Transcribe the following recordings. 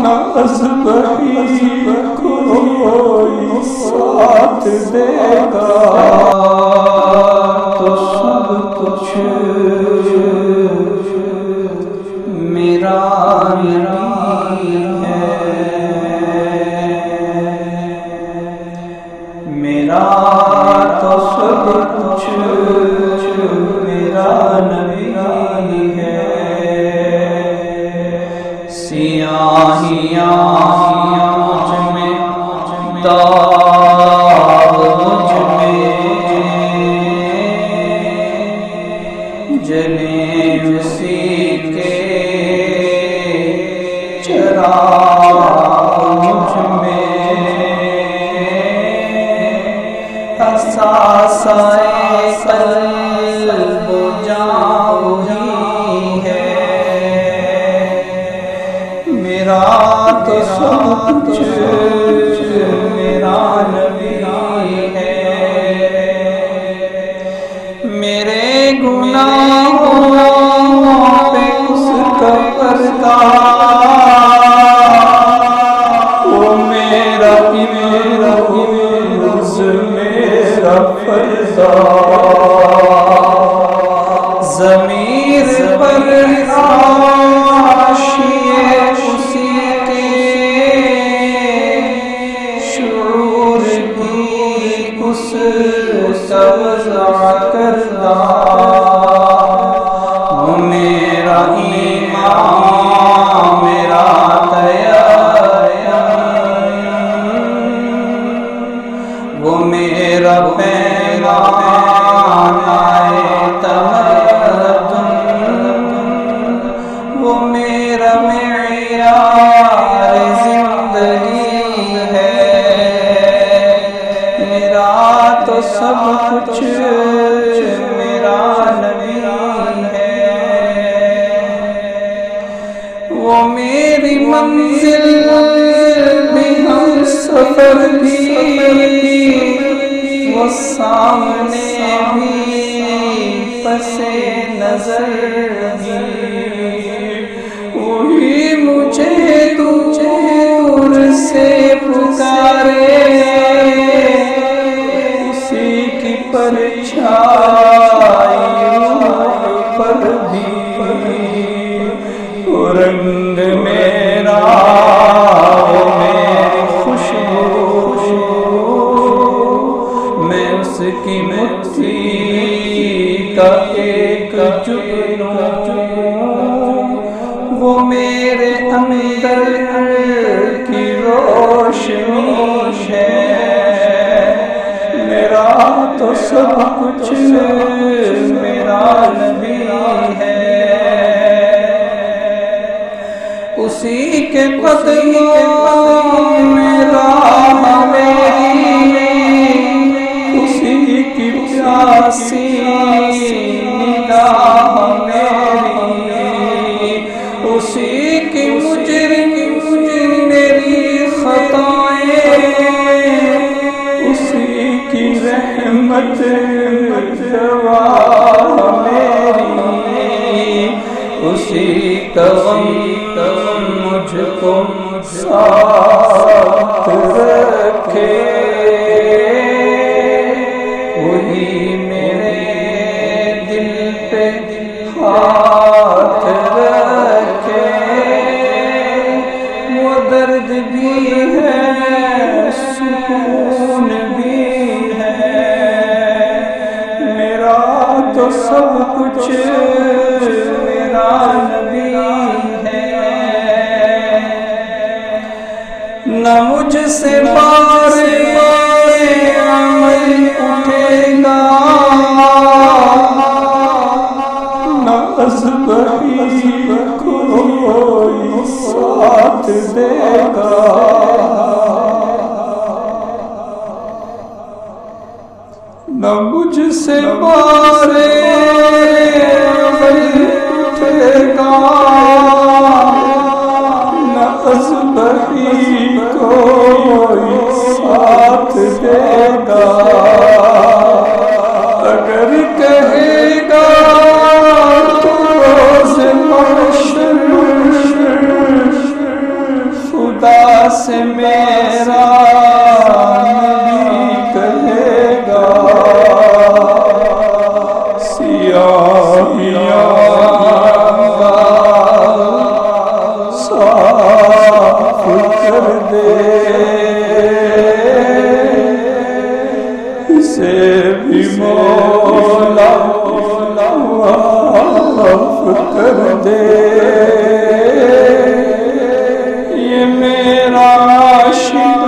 نہ ازبہی کوئی ساتھ دے گا، تو سب کچھ میرا نہیں ہے، میرا تو سب کچھ میرا نہیں ہے، سیاہیاں مجھ میں، داغ مجھ میں، جلیں اسی کے چراغ مجھ میں، حساسائے قلب و جاں وہی ہے، میرا تو سب کچھ میرا نبی ہے، میرے گناہوں پہ اس کا پردہ، وہ میرا عرض میرا پردہ، ضمیر پر حاشیے اسی کے، شعور کی اس کا وضع کردہ، وہ میرا ایمان میرا تیمم، وہ میرا پیمان آئے تمدن، وہ میرا معیار زندگی ہے، میرا تو سب کچھ میرا نبی ہے، وہ میری منزل بھی ہم سفر بھی، وہ سامنے بھی پس نظر بھی، وہی مجھے دور سے پکارے، اسی کی پرچھائی روح پر بھی، رنگ میرا وہ میری خوشبو، میں اس کی مٹھی کا ایک جگنوں، وہ میرے اندر کی روشنی ہے، میرا تو سب کچھ میرا نبی ہے، اسی کے قدموں میں راہ میری، اسی کی پیاسی نگاہ میری، اسی کی مجرم میری خطائیں، اسی کی رحمت گواہ میری، اسی کا غم مجھ کو ساتھ رکھے، وہی میرے دل پہ ہاتھ رکھے، وہ درد بھی ہے سکون بھی ہے، میرا تو سب کچھ میرا نبی ہے، نہ مجھ سے بار عمل اٹھے گا، نہ ازبہی کوئی ساتھ دے گا، نہ مجھ سے بار عمل اٹھے گا، نہ ازبہی کوئی ساتھ دے گا، اگر کہے گا تو روز محشر خدا سے میرا نبی کہے گا سیاہیاں صاف کر دے اسے بھی مولا معاف کر دے یہ میرا عاشق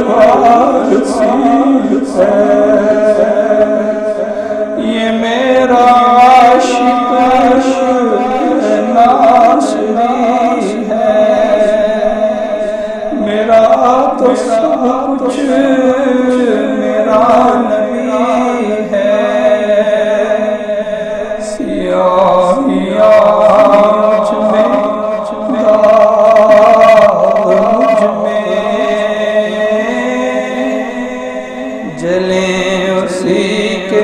وارثی ہے یہ میرا عاشق ناصری ہے میرا تو سب کچھ میرا نبی ہے سیاہیاں مجھ میں مجھ میں جلیں اسی کے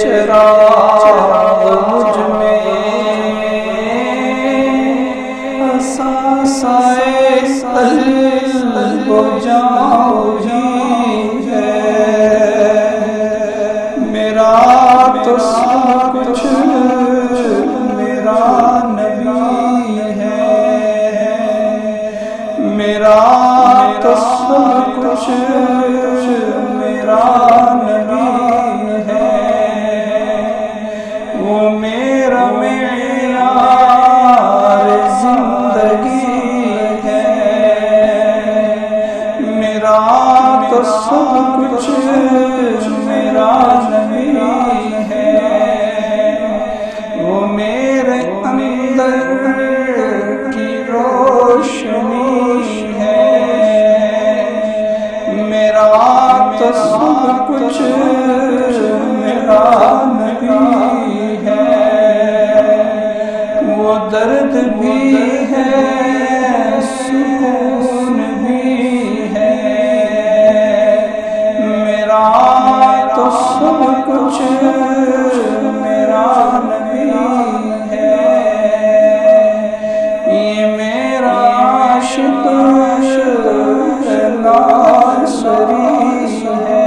چراغ مجھ میں سائے قلب و جان ہے میرا تو سب کچھ میرا نبی ہے میرا تو سب کچھ میرا نبی ہے وہ میرا معیار زندگی ہے میرا تو سب کچھ میرا نبی ہے وہ میرے اندر کی روشنی ہے میرا تو سب کچھ میرا نبی ہے وہ درد بھی ہے سکون بھی ہے میرا تو سب کچھ میرا نبی ہے یہ میرا عاشق ناصری ہے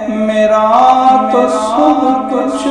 میرا تو سب کچھ